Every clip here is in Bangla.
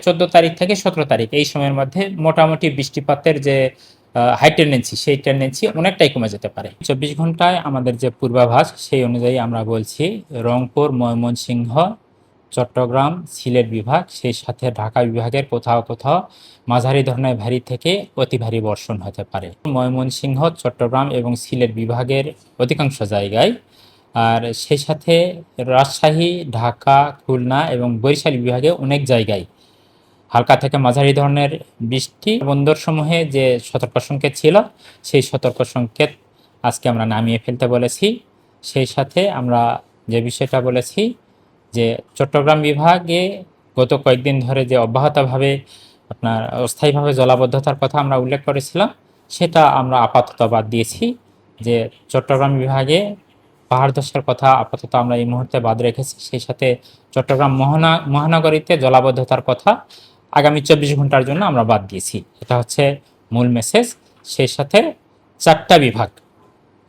14 তারিখ থেকে 17 তারিখ এই সময়ের মধ্যে মোটামুটি বৃষ্টিপাতের যে হাই টেন্ডেন্সি, সেই টেন্ডেন্সি অনেকটাই কমে যেতে পারে। 24 ঘন্টায় আমাদের যে পূর্বাভাস সেই অনুযায়ী আমরা বলছি রংপুর, ময়মনসিংহ, চট্টগ্রাম, সিলেট বিভাগ, সেই সাথে ঢাকা বিভাগের কোথাও কোথাও মাঝারি ধরনের ভারী থেকে অতি ভারী বর্ষণ হতে পারে। ময়মনসিংহ, চট্টগ্রাম এবং সিলেট বিভাগের অধিকাংশ জায়গায়, আর সেই সাথে রাজশাহী, ঢাকা, খুলনা এবং বরিশাল বিভাগে অনেক জায়গায় হালকা থেকে মাঝারি ধরনের বৃষ্টি। বন্দরসমূহে যে সতর্ক সংকেত ছিল সেই সতর্ক সংকেত আজকে আমরা নামিয়ে ফেলতে বলেছি। সেই সাথে আমরা যে বিষয়টা বলেছি যে চট্টগ্রাম বিভাগে গত কয়েকদিন ধরে যে অব্যাহতভাবে আপনার অস্থায়ীভাবে জলাবদ্ধতার কথা আমরা উল্লেখ করেছিলাম, সেটা আমরা আপাতত বাদ দিয়েছি। যে চট্টগ্রাম বিভাগে পাহাড় ধসের কথা আপাতত আমরা এই মুহূর্তে বাদ রেখেছি। সেই সাথে চট্টগ্রাম মহানগরীতে জলাবদ্ধতার কথা আগামী 24 ঘন্টার জন্য আমরা বাদ দিয়েছি। এটা হচ্ছে মূল মেসেজ। সেই সাথে 4টা বিভাগ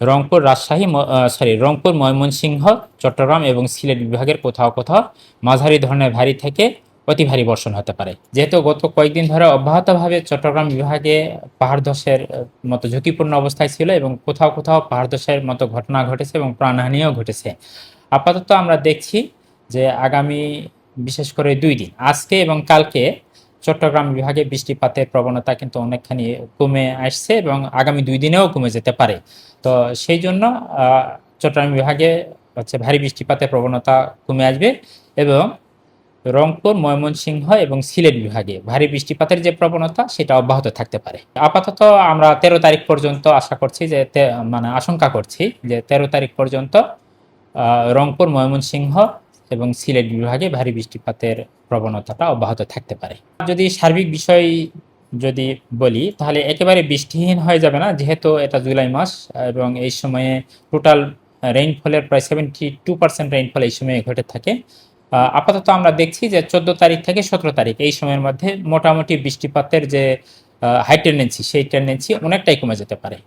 রংপুর, ময়মনসিংহ, চট্টগ্রাম এবং সিলেট বিভাগের কোথাও কোথাও মাঝারি ধরনের ভারী থেকে অতি ভারী বর্ষণ হতে পারে। যেহেতু গত কয়েকদিন ধরে অব্যাহতভাবে চট্টগ্রাম বিভাগে পাহাড় ধসের মতো ঝুঁকিপূর্ণ অবস্থায় ছিল এবং কোথাও কোথাও পাহাড় ধসের মতো ঘটনা ঘটেছে এবং প্রাণহানিও ঘটেছে। আপাতত আমরা দেখছি যে আগামী বিশেষ করে 2 দিন, আজকে এবং কালকে, চট্টগ্রাম বিভাগে বৃষ্টিপাতের প্রবণতা কিন্তু অনেকখানি কমে আসছে এবং আগামী 2 দিনেও কমে যেতে পারে। তো সেই জন্য চট্টগ্রাম বিভাগে ভারী বৃষ্টিপাতের প্রবণতা কমে আসবে এবং রংপুর, ময়মনসিংহ এবং সিলেট বিভাগে ভারী বৃষ্টিপাতের যে প্রবণতা সেটা অব্যাহত থাকতে পারে। আপাতত আমরা 13 তারিখ পর্যন্ত আশা করছি যে আশঙ্কা করছি যে 13 তারিখ পর্যন্ত রংপুর, ময়মনসিংহ এবং সিলেট বিভাগে ভারী বৃষ্টিপাতের প্রবণতাটা অব্যাহত থাকতে পারে। যদি সার্বিক বিষয় যদি বলি তাহলে একেবারে বৃষ্টিহীন হয়ে যাবে না, যেহেতু এটা জুলাই মাস এবং এই সময়ে টোটাল রেইনফলের প্রায় 72% রেইনফল এই সময়ে ঘটে থাকে। আপাতত আমরা দেখছি যে 14 তারিখ থেকে 17 তারিখ এই সময়ের মধ্যে মোটামুটি বৃষ্টিপাতের যে হাই টেন্ডেন্সি সেই টেন্ডেন্সি অনেকটাই কমে যেতে পারে।